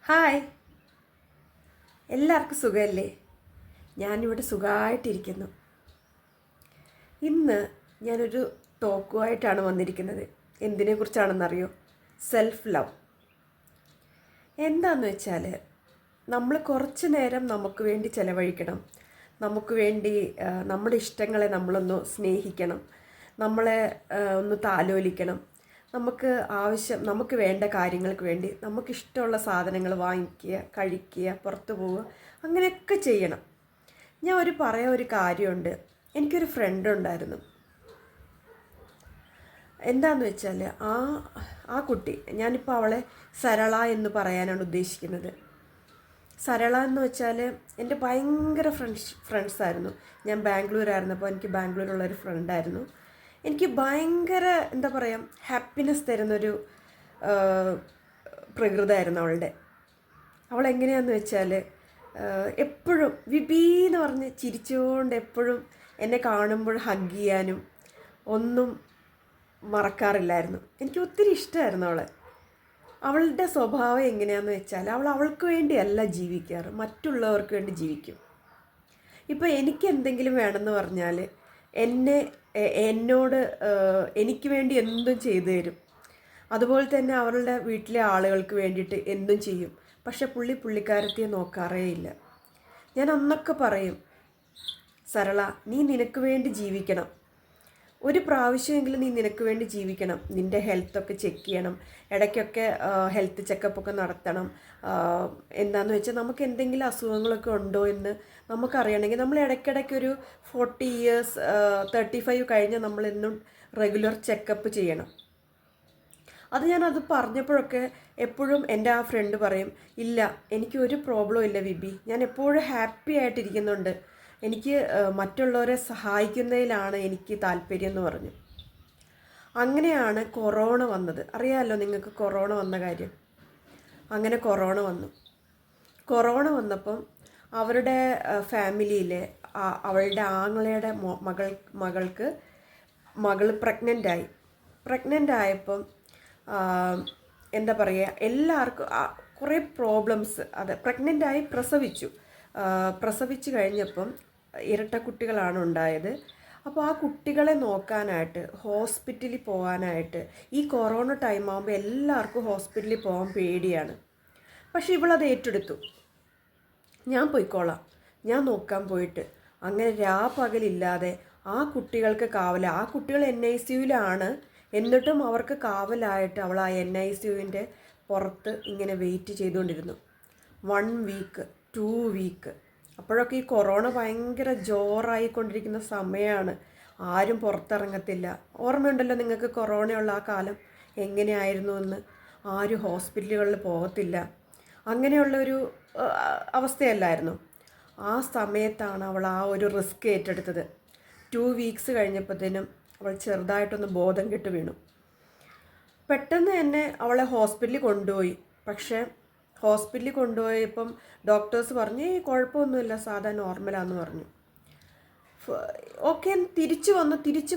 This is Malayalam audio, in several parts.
ഹായ്, എല്ലാവർക്കും സുഖമല്ലേ? ഞാനിവിടെ സുഖമായിട്ടിരിക്കുന്നു. ഇന്ന് ഞാനൊരു ടോക്കുമായിട്ടാണ് വന്നിരിക്കുന്നത്. എന്തിനെക്കുറിച്ചാണെന്നറിയോ? Self love. എന്താണെന്ന് വെച്ചാൽ, നമ്മൾ കുറച്ച് നേരം നമുക്ക് വേണ്ടി ചിലവഴിക്കണം. നമുക്ക് വേണ്ടി നമ്മുടെ ഇഷ്ടങ്ങളെ നമ്മളൊന്ന് സ്നേഹിക്കണം. നമ്മളെ ഒന്ന് താലോലിക്കണം. നമുക്ക് വേണ്ട കാര്യങ്ങൾക്ക് വേണ്ടി നമുക്കിഷ്ടമുള്ള സാധനങ്ങൾ വാങ്ങിക്കുക, കഴിക്കുക, പുറത്തു പോവുക, അങ്ങനെയൊക്കെ ചെയ്യണം. ഞാൻ ഒരു കാര്യമുണ്ട്. എനിക്കൊരു ഫ്രണ്ട് ഉണ്ടായിരുന്നു. എന്താണെന്ന് വെച്ചാൽ ആ കുട്ടി, ഞാനിപ്പോൾ അവളെ സരള എന്ന് പറയാനാണ് ഉദ്ദേശിക്കുന്നത്. സരള എന്ന് വെച്ചാൽ എൻ്റെ ഭയങ്കര ഫ്രണ്ട്സായിരുന്നു. ഞാൻ ബാംഗ്ലൂരായിരുന്നപ്പോൾ എനിക്ക് ബാംഗ്ലൂരുള്ളൊരു ഫ്രണ്ടായിരുന്നു. എനിക്ക് ഭയങ്കര എന്താ പറയുക, ഹാപ്പിനെസ് തരുന്നൊരു പ്രകൃതമായിരുന്നു അവളുടെ. അവളെങ്ങനെയാണെന്ന് വെച്ചാൽ എപ്പോഴും വിബി എന്ന് പറഞ്ഞ് ചിരിച്ചുകൊണ്ട് എപ്പോഴും എന്നെ കാണുമ്പോൾ ഹഗ് ചെയ്യാനും ഒന്നും മറക്കാറില്ലായിരുന്നു. എനിക്ക് ഒത്തിരി ഇഷ്ടമായിരുന്നു അവളെ. അവളുടെ സ്വഭാവം എങ്ങനെയാണെന്ന് വെച്ചാൽ അവൾക്ക് വേണ്ടിയല്ല ജീവിക്കാറ്, മറ്റുള്ളവർക്ക് വേണ്ടി ജീവിക്കും. ഇപ്പോൾ എനിക്ക് എന്തെങ്കിലും വേണമെന്ന് പറഞ്ഞാൽ എന്നോട് എനിക്ക് വേണ്ടി എന്തും ചെയ്തു തരും. അതുപോലെ തന്നെ അവളുടെ വീട്ടിലെ ആളുകൾക്ക് വേണ്ടിയിട്ട് എന്തും ചെയ്യും. പക്ഷെ പുള്ളിക്കാരത്തിയെ നോക്കാറേ ഇല്ല. ഞാൻ അന്നൊക്കെ പറയും, സരള, നീ നിനക്ക് വേണ്ടി ജീവിക്കണം. ഒരു പ്രാവശ്യമെങ്കിലും നീ നിനക്ക് വേണ്ടി ജീവിക്കണം. നിൻ്റെ ഹെൽത്തൊക്കെ ചെക്ക് ചെയ്യണം. ഇടയ്ക്കൊക്കെ ഹെൽത്ത് ചെക്കപ്പൊക്കെ നടത്തണം. എന്താണെന്ന് വെച്ചാൽ നമുക്ക് എന്തെങ്കിലും അസുഖങ്ങളൊക്കെ ഉണ്ടോ എന്ന് നമുക്കറിയണമെങ്കിൽ നമ്മൾ ഇടയ്ക്കിടയ്ക്കൊരു 40 ഇയേഴ്സ് 35 കഴിഞ്ഞ് നമ്മളെന്നും റെഗുലർ ചെക്കപ്പ് ചെയ്യണം. ഞാനത് പറഞ്ഞപ്പോഴൊക്കെ എപ്പോഴും എൻ്റെ ആ ഫ്രണ്ട് പറയും, ഇല്ല, എനിക്ക് ഒരു പ്രോബ്ലം ഇല്ല വിബി, ഞാൻ എപ്പോഴും ഹാപ്പി ആയിട്ടിരിക്കുന്നുണ്ട്, എനിക്ക് മറ്റുള്ളവരെ സഹായിക്കുന്നതിലാണ് എനിക്ക് താല്പര്യം എന്ന് പറഞ്ഞു. അങ്ങനെയാണ് കൊറോണ വന്നത്. അറിയാമല്ലോ നിങ്ങൾക്ക് കൊറോണ വന്ന കാര്യം. അങ്ങനെ കൊറോണ വന്നപ്പം അവരുടെ ഫാമിലിയിലെ അവളുടെ ആങ്ങളയുടെ മകൾ പ്രഗ്നൻ്റ് ആയപ്പം എന്താ പറയുക, എല്ലാവർക്കും കുറേ പ്രോബ്ലംസ്. പ്രഗ്നൻ്റായി പ്രസവിച്ചു കഴിഞ്ഞപ്പം ഇരട്ട കുട്ടികളാണ് ഉണ്ടായത്. അപ്പോൾ ആ കുട്ടികളെ നോക്കാനായിട്ട് ഹോസ്പിറ്റലിൽ പോകാനായിട്ട് ഈ കൊറോണ ടൈം ആകുമ്പോൾ എല്ലാവർക്കും ഹോസ്പിറ്റലിൽ പോകാൻ പേടിയാണ്. പക്ഷെ ഇവളത് ഏറ്റെടുത്തു. ഞാൻ പോയിക്കോളാം, ഞാൻ നോക്കാൻ പോയിട്ട്. അങ്ങനെ രാപ്പകലില്ലാതെ ആ കുട്ടികൾക്ക് ആ കുട്ടികൾ NICUവിലാണ്. എന്നിട്ടും അവർക്ക് കാവലായിട്ട് അവൾ ആ NICUവിൻ്റെ പുറത്ത് ഇങ്ങനെ വെയിറ്റ് ചെയ്തുകൊണ്ടിരുന്നു. 1 വീക്ക് 2 വീക്ക്. അപ്പോഴൊക്കെ ഈ കൊറോണ ഭയങ്കര ജോറായിക്കൊണ്ടിരിക്കുന്ന സമയമാണ്. ആരും പുറത്തിറങ്ങത്തില്ല. ഓർമ്മയുണ്ടല്ലോ നിങ്ങൾക്ക് കൊറോണയുള്ള ആ കാലം എങ്ങനെയായിരുന്നു എന്ന്. ആരും ഹോസ്പിറ്റലുകളിൽ പോകത്തില്ല. അങ്ങനെയുള്ളൊരു അവസ്ഥയല്ലായിരുന്നു. ആ സമയത്താണ് അവൾ ആ ഒരു റിസ്ക് ഏറ്റെടുത്തത്. 2 വീക്സ് കഴിഞ്ഞപ്പോഴത്തേനും അവൾ ചെറുതായിട്ടൊന്ന് ബോധം കെട്ട് വീണു. പെട്ടെന്ന് തന്നെ അവളെ ഹോസ്പിറ്റലിൽ കൊണ്ടുപോയി. പക്ഷേ ഹോസ്പിറ്റലിൽ കൊണ്ടുപോയപ്പം ഡോക്ടേഴ്സ് പറഞ്ഞു, കുഴപ്പമൊന്നുമില്ല, സാധാ നോർമലാന്ന് പറഞ്ഞു. ഓക്കെ, തിരിച്ചു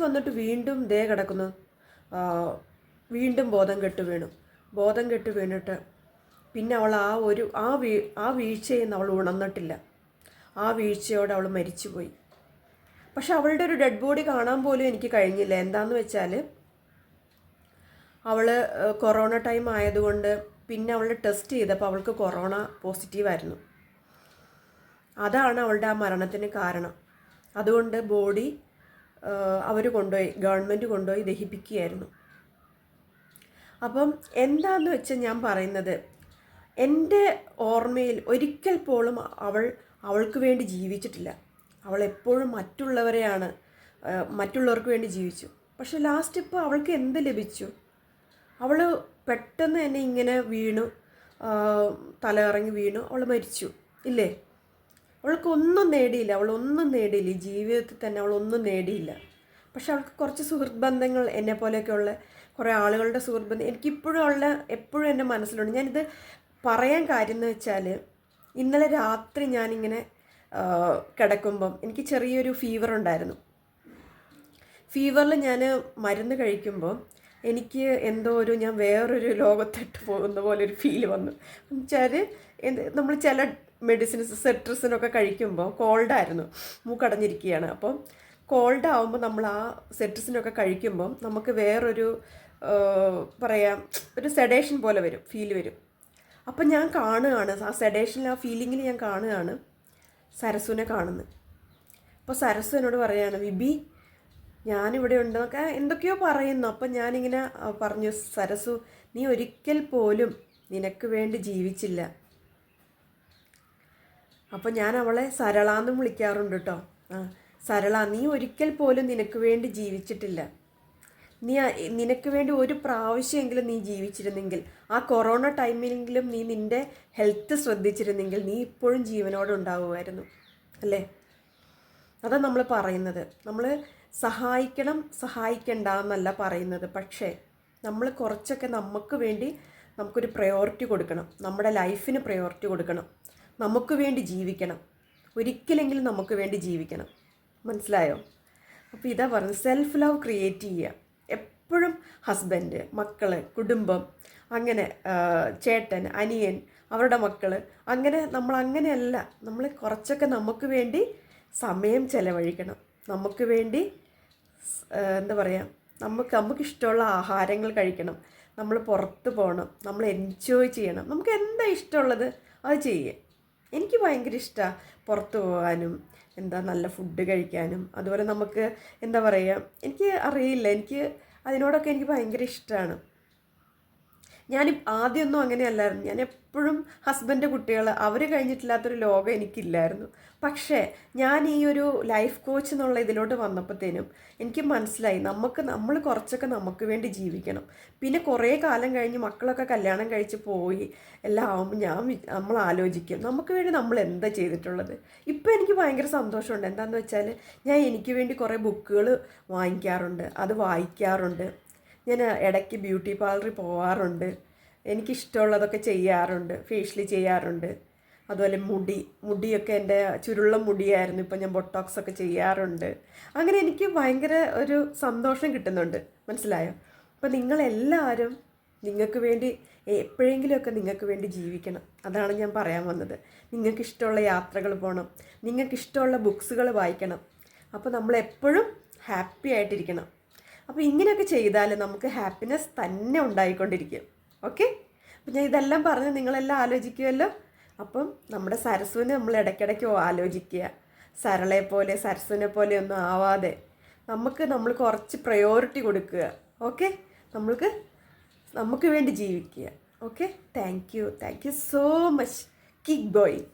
വന്നിട്ട് വീണ്ടും കിടക്കുന്നു. വീണ്ടും ബോധം കെട്ട് വീണിട്ട് പിന്നെ അവൾ ആ വീഴ്ചയിൽ നിന്ന് അവൾ ഉണർന്നിട്ടില്ല. ആ വീഴ്ചയോടെ അവൾ മരിച്ചുപോയി. പക്ഷെ അവളുടെ ഒരു ഡെഡ് ബോഡി കാണാൻ പോലും എനിക്ക് കഴിഞ്ഞില്ല. എന്താണെന്ന് വെച്ചാൽ അവൾ കൊറോണ ടൈം ആയതുകൊണ്ട് പിന്നെ അവൾ ടെസ്റ്റ് ചെയ്തപ്പോൾ അവൾക്ക് കൊറോണ പോസിറ്റീവായിരുന്നു. അതാണ് അവളുടെ ആ മരണത്തിന് കാരണം. അതുകൊണ്ട് ബോഡി ഗവൺമെൻറ് കൊണ്ടുപോയി ദഹിപ്പിക്കുകയായിരുന്നു. അപ്പം എന്താണെന്ന് വെച്ചാൽ ഞാൻ പറയുന്നത്, എൻ്റെ ഓർമ്മയിൽ ഒരിക്കൽ പോലും അവൾക്ക് വേണ്ടി ജീവിച്ചിട്ടില്ല. അവൾ എപ്പോഴും മറ്റുള്ളവർക്ക് വേണ്ടി ജീവിച്ചു. പക്ഷെ ലാസ്റ്റ് ഇപ്പോൾ അവൾക്ക് എന്ത് ലഭിച്ചു? അവൾ പെട്ടെന്ന് തന്നെ ഇങ്ങനെ വീണു, തലകറങ്ങി വീണു, അവൾ മരിച്ചു ഇല്ലേ? അവൾക്കൊന്നും നേടിയില്ല. ഈ ജീവിതത്തിൽ തന്നെ അവളൊന്നും നേടിയില്ല. പക്ഷെ അവൾക്ക് കുറച്ച് സുഹൃത്ത് ബന്ധങ്ങൾ, എന്നെ പോലെയൊക്കെയുള്ള കുറേ ആളുകളുടെ സുഹൃത്ത് ബന്ധം എപ്പോഴും എൻ്റെ മനസ്സിലുണ്ട്. ഞാനിത് പറയാൻ കാര്യം എന്ന് വെച്ചാൽ, ഇന്നലെ രാത്രി ഞാനിങ്ങനെ കിടക്കുമ്പം എനിക്ക് ചെറിയൊരു ഫീവർ ഉണ്ടായിരുന്നു. ഫീവറിൽ ഞാൻ മരുന്ന് കഴിക്കുമ്പോൾ എനിക്ക് എന്തോ ഞാൻ വേറൊരു ലോകത്തിട്ട് പോകുന്ന പോലെ ഒരു ഫീൽ വന്നു. എന്നുവെച്ചാൽ നമ്മൾ ചില മെഡിസിൻസ് സെട്രിസിനൊക്കെ കഴിക്കുമ്പോൾ കോൾഡായിരുന്നു, മൂക്കടഞ്ഞിരിക്കുകയാണ്. അപ്പം കോൾഡ് ആകുമ്പോൾ നമ്മൾ ആ സെട്രിസിനൊക്കെ കഴിക്കുമ്പം നമുക്ക് വേറൊരു പറയാം ഒരു സെഡേഷൻ പോലെ വരും, ഫീൽ വരും. അപ്പം ഞാൻ കാണുകയാണ് ആ സെഡേഷനിൽ, ആ ഫീലിങ്ങിൽ ഞാൻ കാണുകയാണ് സരസുവിനെ കാണുന്നത്. അപ്പോൾ സരസു എന്നോട് പറയുകയാണ്, വിബി ഞാനിവിടെ ഉണ്ടെന്നൊക്കെ എന്തൊക്കെയോ പറയുന്നു. അപ്പം ഞാനിങ്ങനെ പറഞ്ഞു, സരസു നീ ഒരിക്കൽ പോലും നിനക്ക് വേണ്ടി ജീവിച്ചില്ല. അപ്പം ഞാൻ അവളെ സരളാന്നും വിളിക്കാറുണ്ട് കേട്ടോ. സരള, നീ ഒരിക്കൽ പോലും നിനക്ക് വേണ്ടി ജീവിച്ചിട്ടില്ല. നിനക്ക് വേണ്ടി ഒരു പ്രാവശ്യമെങ്കിലും നീ ജീവിച്ചിരുന്നെങ്കിൽ, ആ കൊറോണ ടൈമിലെങ്കിലും നീ നിൻ്റെ ഹെൽത്ത് ശ്രദ്ധിച്ചിരുന്നെങ്കിൽ നീ ഇപ്പോഴും ജീവനോടെ ഉണ്ടാവുമായിരുന്നു അല്ലേ? അതാണ് നമ്മൾ പറയുന്നത്. നമ്മൾ സഹായിക്കണ്ട എന്നല്ല പറയുന്നത്. പക്ഷേ നമ്മൾ കുറച്ചൊക്കെ നമുക്ക് വേണ്ടി നമുക്കൊരു പ്രയോറിറ്റി കൊടുക്കണം. നമ്മുടെ ലൈഫിന് പ്രയോറിറ്റി കൊടുക്കണം. നമുക്ക് വേണ്ടി ജീവിക്കണം. ഒരിക്കലെങ്കിലും നമുക്ക് വേണ്ടി ജീവിക്കണം. മനസ്സിലായോ? അപ്പോൾ ഇതാ പറയുന്നത്, സെൽഫ് ലവ് ക്രിയേറ്റ് ചെയ്യുക. എപ്പോഴും ഹസ്ബൻഡ്, മക്കൾ, കുടുംബം, അങ്ങനെ ചേട്ടൻ, അനിയൻ, അവരുടെ മക്കൾ, അങ്ങനെ നമ്മൾ അങ്ങനെയല്ല. നമ്മൾ കുറച്ചൊക്കെ നമുക്ക് വേണ്ടി സമയം ചെലവഴിക്കണം. നമുക്ക് വേണ്ടി എന്താ പറയുക, നമുക്കിഷ്ടമുള്ള ആഹാരങ്ങൾ കഴിക്കണം. നമ്മൾ പുറത്ത് പോകണം. നമ്മൾ എൻജോയ് ചെയ്യണം. നമുക്ക് എന്താ ഇഷ്ടമുള്ളത് അത് ചെയ്യുക. എനിക്ക് ഭയങ്കര ഇഷ്ടമാണ് പുറത്ത് പോകാനും നല്ല ഫുഡ് കഴിക്കാനും. അതുപോലെ നമുക്ക് എന്താ പറയുക, എനിക്ക് അറിയില്ല, എനിക്ക് അതിനോടൊക്കെ എനിക്ക് ഭയങ്കര ഇഷ്ടമാണ്. ഞാൻ ആദ്യമൊന്നും അങ്ങനെയല്ലായിരുന്നു. ഞാൻ എപ്പോഴും ഹസ്ബൻഡ്, കുട്ടികൾ, അവർ കഴിഞ്ഞിട്ടില്ലാത്തൊരു ലോകം എനിക്കില്ലായിരുന്നു. പക്ഷേ ഞാൻ ഈ ഒരു ലൈഫ് കോച്ച് എന്നുള്ള ഇതിലോട്ട് വന്നപ്പോഴത്തേനും എനിക്ക് മനസ്സിലായി, നമ്മൾ കുറച്ചൊക്കെ നമുക്ക് വേണ്ടി ജീവിക്കണം. പിന്നെ കുറേ കാലം കഴിഞ്ഞ് മക്കളൊക്കെ കല്യാണം കഴിച്ച് പോയി എല്ലാം ആകുമ്പോൾ നമ്മൾ ആലോചിക്കും നമുക്ക് വേണ്ടി നമ്മൾ എന്താ ചെയ്തിട്ടുള്ളത്. ഇപ്പോൾ എനിക്ക് ഭയങ്കര സന്തോഷമുണ്ട്. എന്താണെന്ന് വെച്ചാൽ ഞാൻ എനിക്ക് വേണ്ടി കുറേ ബുക്കുകൾ വാങ്ങിക്കാറുണ്ട്, അത് വായിക്കാറുണ്ട്. ഞാൻ ഇടയ്ക്ക് ബ്യൂട്ടി പാർലറിൽ പോകാറുണ്ട്. എനിക്കിഷ്ടമുള്ളതൊക്കെ ചെയ്യാറുണ്ട്. ഫേഷ്യൽ ചെയ്യാറുണ്ട്. അതുപോലെ മുടിയൊക്കെ എൻ്റെ ചുരുള്ള മുടിയായിരുന്നു, ഇപ്പം ഞാൻ ബൊട്ടോക്സ് ഒക്കെ ചെയ്യാറുണ്ട്. അങ്ങനെ എനിക്ക് ഭയങ്കര ഒരു സന്തോഷം കിട്ടുന്നുണ്ട്. മനസ്സിലായോ? അപ്പോൾ നിങ്ങളെല്ലാവരും നിങ്ങൾക്ക് വേണ്ടി എപ്പോഴെങ്കിലുമൊക്കെ നിങ്ങൾക്ക് വേണ്ടി ജീവിക്കണം. അതാണ് ഞാൻ പറയാൻ വന്നത്. നിങ്ങൾക്കിഷ്ടമുള്ള യാത്രകൾ പോകണം. നിങ്ങൾക്കിഷ്ടമുള്ള ബുക്സുകൾ വായിക്കണം. അപ്പോൾ നമ്മളെപ്പോഴും ഹാപ്പി ആയിട്ടിരിക്കണം. അപ്പോൾ ഇങ്ങനെയൊക്കെ ചെയ്താൽ നമുക്ക് ഹാപ്പിനെസ് തന്നെ ഉണ്ടായിക്കൊണ്ടിരിക്കും. ഓക്കെ? അപ്പം ഞാൻ ഇതെല്ലാം പറഞ്ഞ് നിങ്ങളെല്ലാം ആലോചിക്കുമല്ലോ. അപ്പം നമ്മുടെ സരസുവിനെ നമ്മൾ ഇടയ്ക്കിടയ്ക്ക് ആലോചിക്കുക. സരസുവിനെ പോലെ ഒന്നും ആവാതെ നമ്മൾ കുറച്ച് പ്രയോറിറ്റി കൊടുക്കുക. ഓക്കെ? നമുക്ക് വേണ്ടി ജീവിക്കുക. Okay? Thank you so much. Keep going.